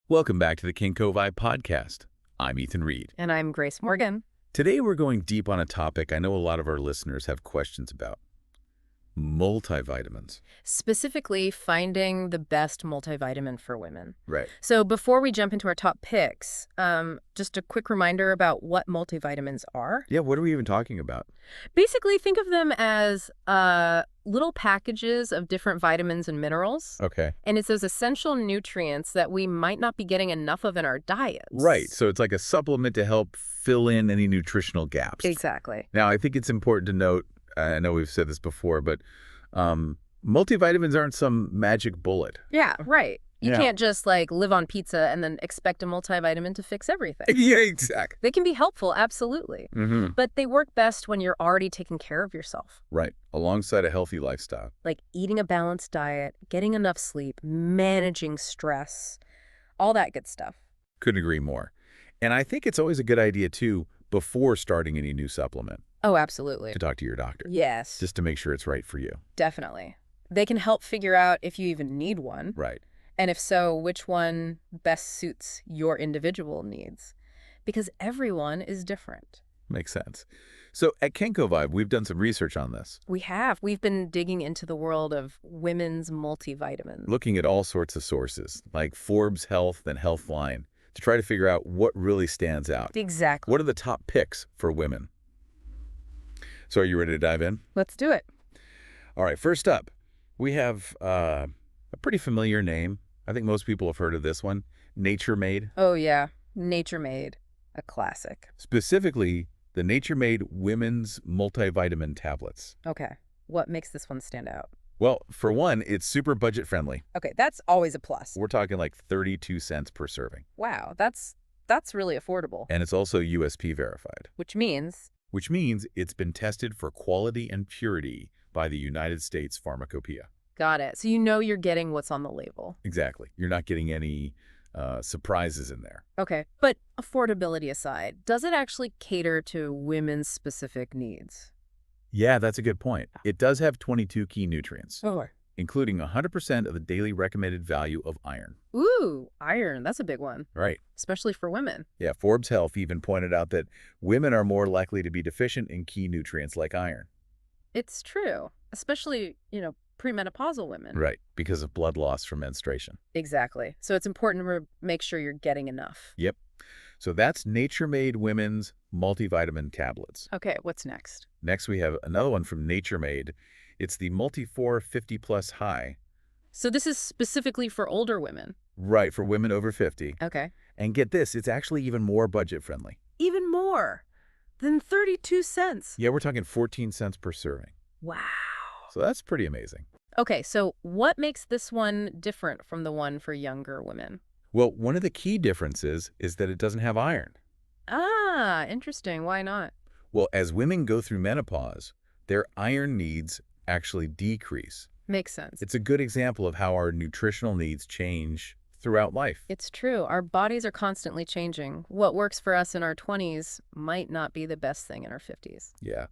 Welcome back to the KenkoVibe Podcast. I'm Ethan Reed. And I'm Grace Morgan. Today we're going deep on a topic I know a lot of our listeners have questions about. Multivitamins. Specifically, finding the best multivitamin for women. Right. So before we jump into our top picks, just a quick reminder about what multivitamins are. Yeah, what are we even talking about? Basically, think of them as little packages of different vitamins and minerals. Okay. And it's those essential nutrients that we might not be getting enough of in our diets. Right. So it's like a supplement to help fill in any nutritional gaps. Exactly. Now, I think it's important to note, I know we've said this before, but multivitamins aren't some magic bullet. Yeah, right. You Yeah. can't just live on pizza and then expect a multivitamin to fix everything. Yeah, exactly. They can be helpful, absolutely. Mm-hmm. But they work best when you're already taking care of yourself. Right. Alongside a healthy lifestyle. Like eating a balanced diet, getting enough sleep, managing stress, all that good stuff. Couldn't agree more. And I think it's always a good idea, too, before starting any new supplement, Oh, absolutely. to talk to your doctor. Yes, Just to make sure it's right for you. definitely. They can help figure out if you even need one. Right. And if so, which one best suits your individual needs. Because everyone is different. Makes sense. So at KenkoVibe, we've done some research on this, We have. We've been digging into the world of women's multivitamins. looking at all sorts of sources, like Forbes Health and Healthline, to try to figure out what really stands out. Exactly. What are the top picks for women? So are you ready to dive in? Let's do it. All right, first up, we have a pretty familiar name. I think most people have heard of this one, Nature Made. Oh, yeah. Nature Made. A classic. Specifically, the Nature Made Women's Multivitamin Tablets. Okay. What makes this one stand out? Well, for one, it's super budget friendly. Okay, that's always a plus. We're talking like 32 cents per serving. Wow, that's really affordable. And it's also USP verified, Which means, which means it's been tested for quality and purity by the United States Pharmacopoeia. got it. So you know you're getting what's on the label. Exactly. You're not getting any surprises in there. Okay, but affordability aside, does it actually cater to women's specific needs? Yeah, that's a good point. It does have 22 key nutrients, Oh. including 100% of the daily recommended value of iron. Ooh, iron, that's a big one, Right. especially for women. Yeah, Forbes Health even pointed out that women are more likely to be deficient in key nutrients like iron. It's true, especially, premenopausal women. Right, because of blood loss from menstruation. Exactly. So it's important to make sure you're getting enough. Yep. So that's Nature Made Women's Multivitamin Tablets. Okay, what's next? Next, we have another one from Nature Made. It's the Multi-4 50 Plus High. So this is specifically for older women. Right, for women over 50. Okay. And get this, it's actually even more budget friendly. Even more than 32 cents. Yeah, we're talking 14 cents per serving. Wow. So that's pretty amazing. Okay, so what makes this one different from the one for younger women? Well, one of the key differences is that it doesn't have iron. Ah, interesting. Why not? Well, as women go through menopause, their iron needs actually decrease. Makes sense. It's a good example of how our nutritional needs change throughout life. It's true. Our bodies are constantly changing. What works for us in our 20s might not be the best thing in our 50s. Yeah.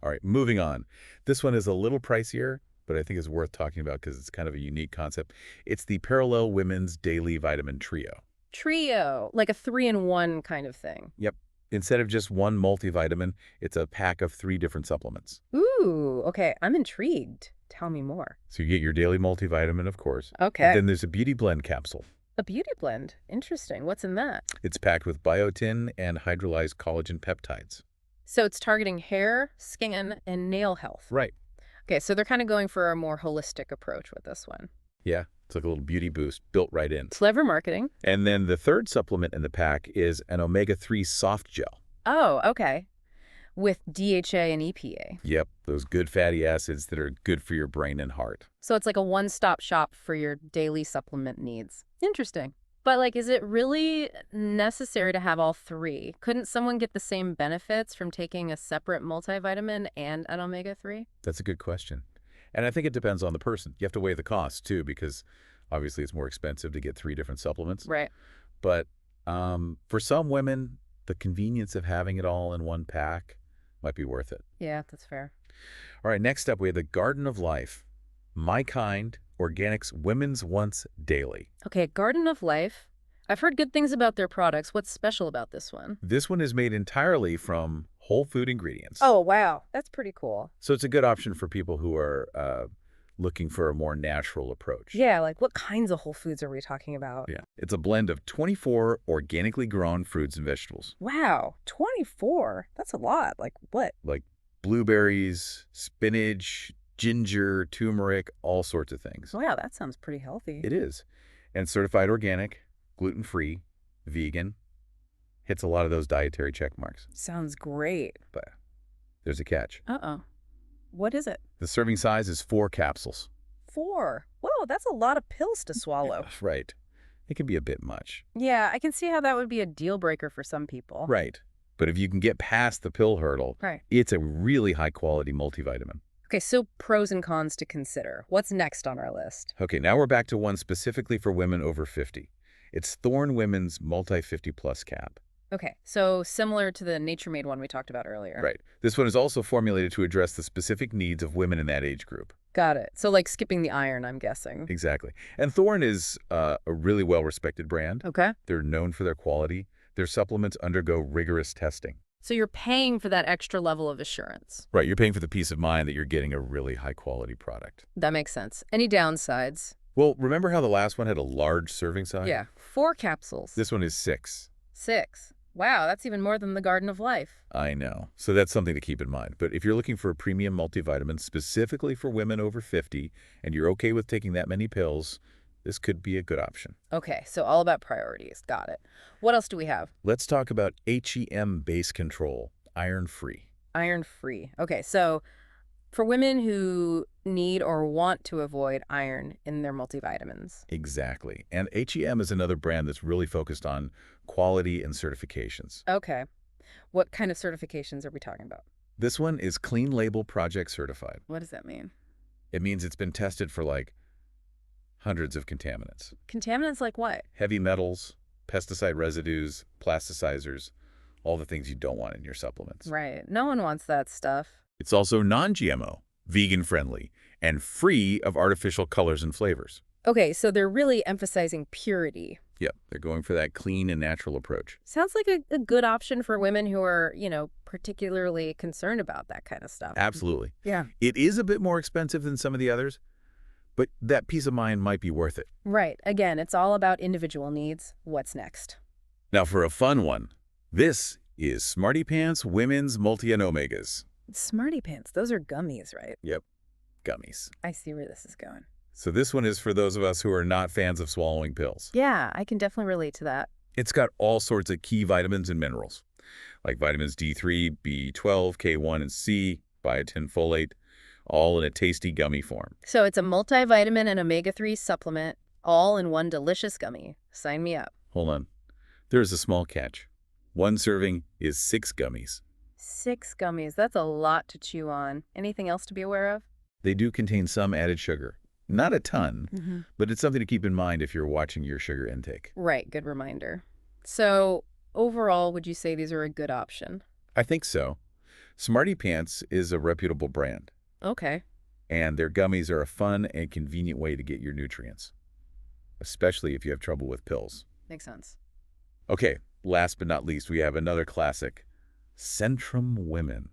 All right, moving on. This one is a little pricier, but I think it's worth talking about because it's kind of a unique concept. It's the Parallel Women's Daily Vitamin Trio. Trio, like a 3-in-1 kind of thing. Yep. Instead of just one multivitamin, it's a pack of 3 different supplements. Ooh, okay. I'm intrigued. Tell me more. So you get your daily multivitamin, of course. Okay. Then there's a beauty blend capsule. A beauty blend. Interesting. What's in that? It's packed with biotin and hydrolyzed collagen peptides. So it's targeting hair, skin, and nail health. Right. Okay, so they're kind of going for a more holistic approach with this one. Yeah, it's like a little beauty boost built right in. Clever marketing. And then the third supplement in the pack is an omega-3 soft gel. Oh, okay. With DHA and EPA. Yep, those good fatty acids that are good for your brain and heart. So it's like a one-stop shop for your daily supplement needs. Interesting. But, is it really necessary to have all 3? Couldn't someone get the same benefits from taking a separate multivitamin and an omega-3? That's a good question. And I think it depends on the person. You have to weigh the cost, too, because obviously it's more expensive to get 3 different supplements. Right. But for some women, the convenience of having it all in one pack might be worth it. Yeah, that's fair. All right, next up, we have the Garden of Life, My Kind Organics Women's Once Daily. Okay, Garden of Life. I've heard good things about their products. What's special about this one? This one is made entirely from whole food ingredients. Oh, wow. That's pretty cool. So it's a good option for people who are looking for a more natural approach. Yeah, like what kinds of whole foods are we talking about? Yeah. It's a blend of 24 organically grown fruits and vegetables, Wow, 24. That's a lot. Like what? like blueberries, spinach, ginger, turmeric, all sorts of things. Wow, that sounds pretty healthy. It is. And certified organic, gluten-free, vegan. Hits a lot of those dietary check marks. Sounds great. But there's a catch. Uh-oh. What is it? The serving size is 4 capsules. 4. Whoa, that's a lot of pills to swallow. Right. It can be a bit much. Yeah, I can see how that would be a deal breaker for some people. Right. But if you can get past the pill hurdle, Right. it's a really high-quality multivitamin. Okay, so pros and cons to consider. What's next on our list? Okay, now we're back to one specifically for women over 50. It's Thorne Women's Multi-50 Plus Cap. Okay, so similar to the Nature Made one we talked about earlier. Right. This one is also formulated to address the specific needs of women in that age group. Got it. So like skipping the iron, I'm guessing. Exactly. And Thorne is a really well-respected brand. Okay. They're known for their quality. Their supplements undergo rigorous testing. So you're paying for that extra level of assurance. Right, you're paying for the peace of mind that you're getting a really high-quality product. That makes sense. Any downsides? Well, remember how the last one had a large serving size? Yeah, 4 capsules. This one is 6. 6. Wow, that's even more than the Garden of Life. I know. So that's something to keep in mind. But if you're looking for a premium multivitamin specifically for women over 50 and you're okay with taking that many pills, this could be a good option. Okay, so all about priorities. Got it. What else do we have? Let's talk about HEM base control, iron-free. Iron-free. Okay, so for women who need or want to avoid iron in their multivitamins. Exactly. And HEM is another brand that's really focused on quality and certifications. Okay. What kind of certifications are we talking about? This one is Clean Label Project certified. What does that mean? It means it's been tested for like hundreds of contaminants. Contaminants like what? Heavy metals, pesticide residues, plasticizers, all the things you don't want in your supplements. Right. No one wants that stuff. It's also non-GMO, vegan-friendly, and free of artificial colors and flavors. Okay, so they're really emphasizing purity. Yep, they're going for that clean and natural approach. Sounds like a good option for women who are, particularly concerned about that kind of stuff. Absolutely. Yeah. It is a bit more expensive than some of the others, but that peace of mind might be worth it. Right. Again, it's all about individual needs. What's next? Now for a fun one, this is Smarty Pants Women's Multi and Omegas. Smarty Pants. Those are gummies, right? Yep, gummies. I see where this is going. So this one is for those of us who are not fans of swallowing pills. Yeah, I can definitely relate to that. It's got all sorts of key vitamins and minerals, like vitamins D3, B12, K1, and C, biotin, folate, all in a tasty gummy form. So it's a multivitamin and omega-3 supplement, all in one delicious gummy. Sign me up. Hold on. There's a small catch. One serving is 6 gummies. 6 gummies. That's a lot to chew on. Anything else to be aware of? They do contain some added sugar. Not a ton, but it's something to keep in mind if you're watching your sugar intake. Right. Good reminder. So overall, would you say these are a good option? I think so. Smarty Pants is a reputable brand, Okay. and their gummies are a fun and convenient way to get your nutrients, especially if you have trouble with pills. Makes sense. Okay, last but not least, we have another classic, Centrum Women.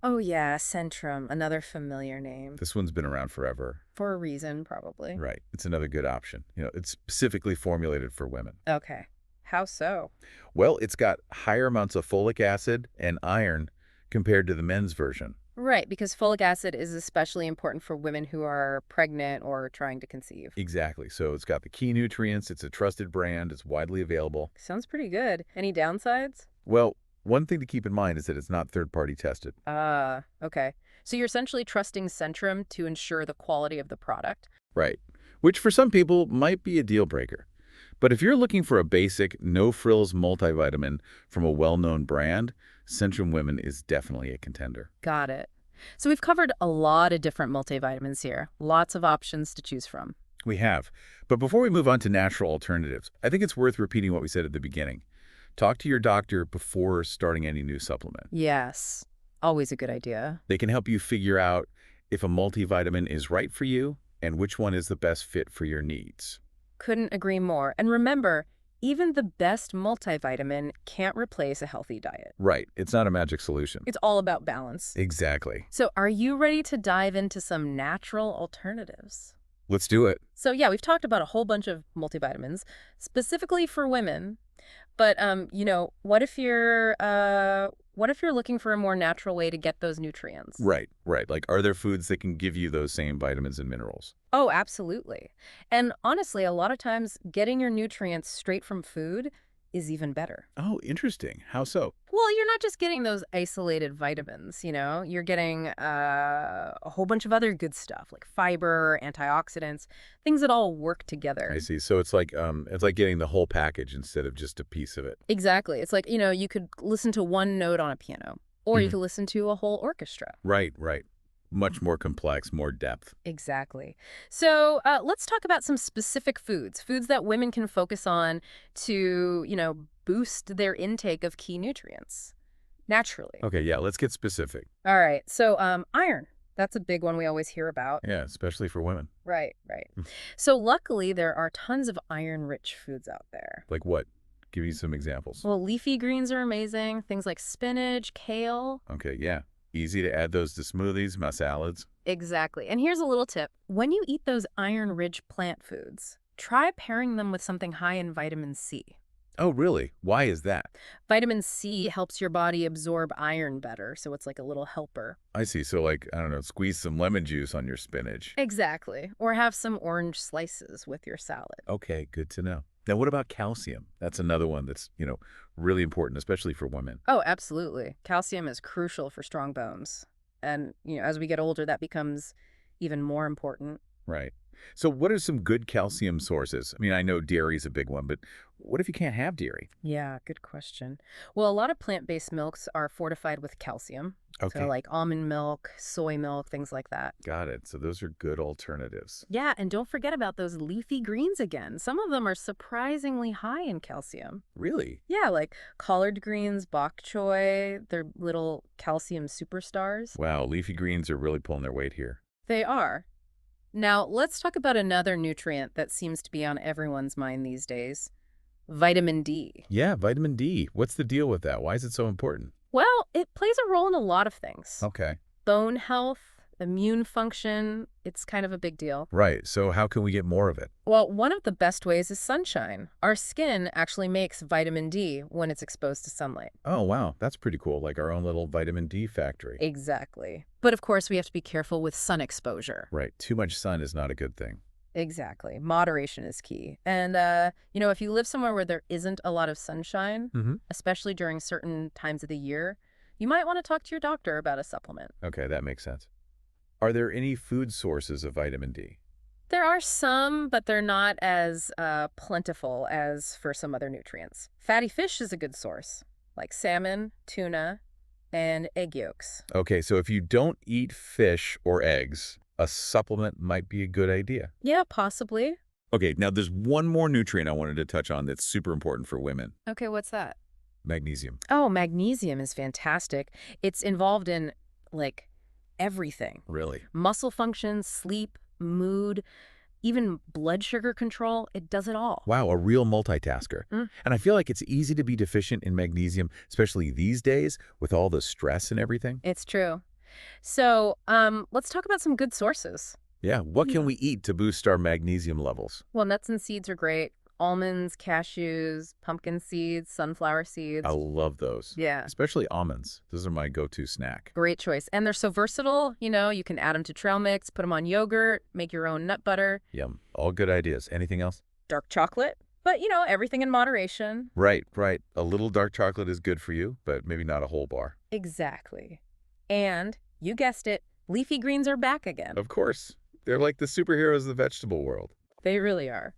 Oh yeah, Centrum, another familiar name. This one's been around forever. For a reason, probably. Right. It's another good option. It's specifically formulated for women. Okay. How so? Well, it's got higher amounts of folic acid and iron compared to the men's version. Right, because folic acid is especially important for women who are pregnant or trying to conceive. Exactly. So it's got the key nutrients. It's a trusted brand. It's widely available. Sounds pretty good. Any downsides? Well, one thing to keep in mind is that it's not third-party tested. Okay. So you're essentially trusting Centrum to ensure the quality of the product? Right. Which for some people might be a deal breaker. But if you're looking for a basic, no-frills multivitamin from a well-known brand, Centrum Women is definitely a contender. Got it. So we've covered a lot of different multivitamins here. Lots of options to choose from. We have. But before we move on to natural alternatives, I think it's worth repeating what we said at the beginning. Talk to your doctor before starting any new supplement. Yes. Always a good idea. They can help you figure out if a multivitamin is right for you and which one is the best fit for your needs. Couldn't agree more. And remember, Even the best multivitamin can't replace a healthy diet. Right. It's not a magic solution. It's all about balance. Exactly. So are you ready to dive into some natural alternatives? Let's do it. So yeah, we've talked about a whole bunch of multivitamins, specifically for women. But what if you're looking for a more natural way to get those nutrients? Right, right. Like, are there foods that can give you those same vitamins and minerals? Oh, absolutely. And honestly, a lot of times getting your nutrients straight from food is even better. Oh, interesting. How so? Well, you're not just getting those isolated vitamins, you're getting a whole bunch of other good stuff like fiber, antioxidants, things that all work together. I see. So it's like getting the whole package instead of just a piece of it. Exactly. It's like, you could listen to one note on a piano, or you Mhm. could listen to a whole orchestra. Right, right. Much more complex, more depth. Exactly. So let's talk about some specific foods that women can focus on to, boost their intake of key nutrients naturally. Okay, yeah, let's get specific. All right. So iron, that's a big one we always hear about. Yeah, especially for women. Right, right. Mm. So luckily, there are tons of iron-rich foods out there. Like what? Give me some examples. Well, leafy greens are amazing. Things like spinach, kale. Okay, yeah. Easy to add those to smoothies, my salads. Exactly. And here's a little tip. When you eat those iron-rich plant foods, try pairing them with something high in vitamin C. Oh, really? Why is that? Vitamin C helps your body absorb iron better, so it's like a little helper. I see. So like, I don't know, squeeze some lemon juice on your spinach. Exactly. Or have some orange slices with your salad. Okay, good to know. Now, what about calcium? That's another one that's, really important, especially for women. Oh, absolutely. Calcium is crucial for strong bones. And, as we get older, that becomes even more important. Right. So what are some good calcium sources? I mean, I know dairy is a big one, but what if you can't have dairy? Yeah, good question. Well, a lot of plant-based milks are fortified with calcium. So Okay, like almond milk, soy milk, things like that. got it. So those are good alternatives. Yeah, and don't forget about those leafy greens again. Some of them are surprisingly high in calcium. Really? Yeah, like collard greens, bok choy, they're little calcium superstars. Wow, leafy greens are really pulling their weight here. They are. Now, let's talk about another nutrient that seems to be on everyone's mind these days, vitamin D. Yeah, vitamin D. What's the deal with that? Why is it so important? Well, it plays a role in a lot of things. Okay. Bone health, immune function, it's kind of a big deal. Right. So how can we get more of it? Well, one of the best ways is sunshine. Our skin actually makes vitamin D when it's exposed to sunlight. Oh, wow. That's pretty cool. Like our own little vitamin D factory. Exactly. But of course, we have to be careful with sun exposure. Right. Too much sun is not a good thing. Exactly. Moderation is key. And, if you live somewhere where there isn't a lot of sunshine, Mm-hmm. especially during certain times of the year, you might want to talk to your doctor about a supplement. Okay, that makes sense. Are there any food sources of vitamin D? There are some, but they're not as plentiful as for some other nutrients. Fatty fish is a good source, like salmon, tuna, and egg yolks. Okay, so if you don't eat fish or eggs, a supplement might be a good idea. Yeah, possibly. Okay, now there's one more nutrient I wanted to touch on that's super important for women, Okay, what's that? magnesium. Oh, magnesium is fantastic. It's involved in, like, everything. Really? Muscle function, sleep, mood, even blood sugar control. It does it all. Wow, a real multitasker. Mm. And I feel like it's easy to be deficient in magnesium, especially these days with all the stress and everything. It's true. So let's talk about some good sources. Yeah, what Yeah. can we eat to boost our magnesium levels? Well, nuts and seeds are great. Almonds, cashews, pumpkin seeds, sunflower seeds. I love those, Yeah, especially almonds. Those are my go-to snack. great choice. And they're so versatile. You can add them to trail mix, put them on yogurt, make your own nut butter, Yum, all good ideas. Anything else? dark chocolate. But, everything in moderation. Right, right. A little dark chocolate is good for you, but maybe not a whole bar. Exactly. And, you guessed it, leafy greens are back again. Of course. They're like the superheroes of the vegetable world. They really are.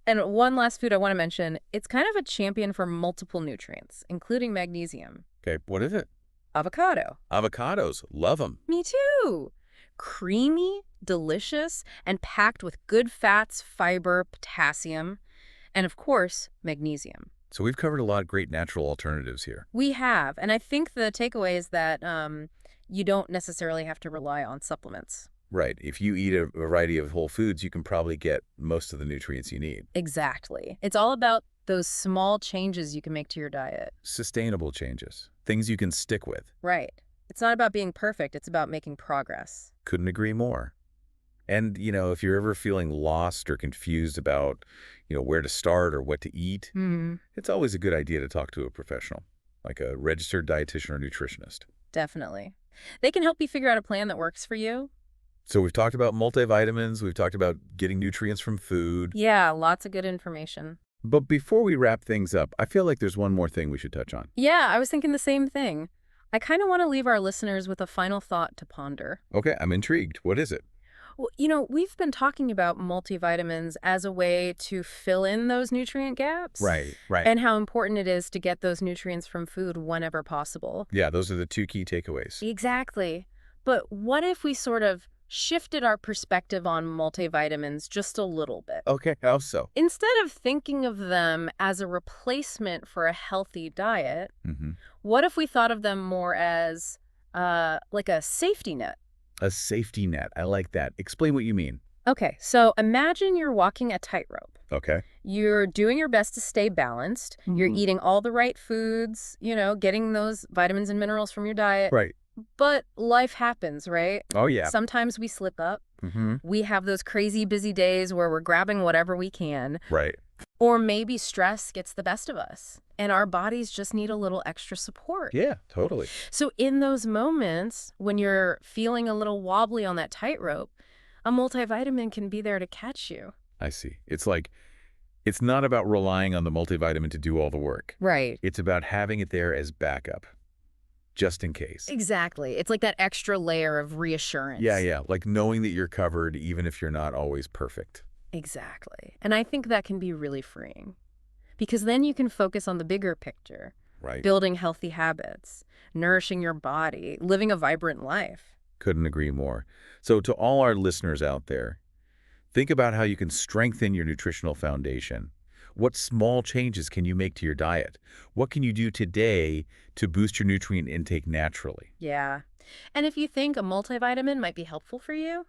And one last food I want to mention, it's kind of a champion for multiple nutrients, including magnesium. Okay, what is it? Avocado. Avocados. Love them. Me too. Creamy, delicious, and packed with good fats, fiber, potassium, and of course, magnesium. So we've covered a lot of great natural alternatives here. We have, and I think the takeaway is that you don't necessarily have to rely on supplements. Right. If you eat a variety of whole foods, you can probably get most of the nutrients you need. Exactly. It's all about those small changes you can make to your diet. Sustainable changes, things you can stick with. Right. It's not about being perfect, it's about making progress. Couldn't agree more. And, if you're ever feeling lost or confused about, where to start or what to eat, it's always a good idea to talk to a professional, like a registered dietitian or nutritionist. Definitely. They can help you figure out a plan that works for you. So we've talked about multivitamins, we've talked about getting nutrients from food. Yeah, lots of good information. But before we wrap things up, I feel like there's one more thing we should touch on. Yeah, I was thinking the same thing. I kind of want to leave our listeners with a final thought to ponder. Okay, I'm intrigued. What is it? Well, we've been talking about multivitamins as a way to fill in those nutrient gaps. Right. And how important it is to get those nutrients from food whenever possible. Yeah, those are the two key takeaways. Exactly. But what if we sort of shifted our perspective on multivitamins just a little bit? Okay, how so? Instead of thinking of them as a replacement for a healthy diet, what if we thought of them more as like a safety net? A safety net. I like that. Explain what you mean. Okay, so imagine you're walking a tightrope. Okay. You're doing your best to stay balanced. You're eating all the right foods, getting those vitamins and minerals from your diet. Right. But life happens, right? Oh, yeah. Sometimes we slip up. We have those crazy busy days where we're grabbing whatever we can. Right. Or maybe stress gets the best of us and our bodies just need a little extra support. Yeah, totally. So in those moments when you're feeling a little wobbly on that tightrope, a multivitamin can be there to catch you. I see. It's not about relying on the multivitamin to do all the work. Right. It's about having it there as backup, just in case. Exactly. It's like that extra layer of reassurance. Yeah. Like knowing that you're covered even if you're not always perfect. Exactly. And I think that can be really freeing because then you can focus on the bigger picture. Right. Building healthy habits, nourishing your body, living a vibrant life. Couldn't agree more. So to all our listeners out there, think about how you can strengthen your nutritional foundation. What small changes can you make to your diet? What can you do today to boost your nutrient intake naturally? Yeah. And if you think a multivitamin might be helpful for you,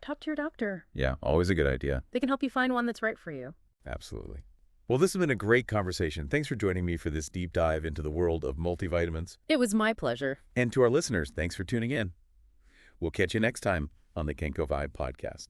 talk to your doctor. Yeah, always a good idea. They can help you find one that's right for you. Absolutely. Well, this has been a great conversation. Thanks for joining me for this deep dive into the world of multivitamins. It was my pleasure. And to our listeners, thanks for tuning in. We'll catch you next time on the KenkoVibe Podcast.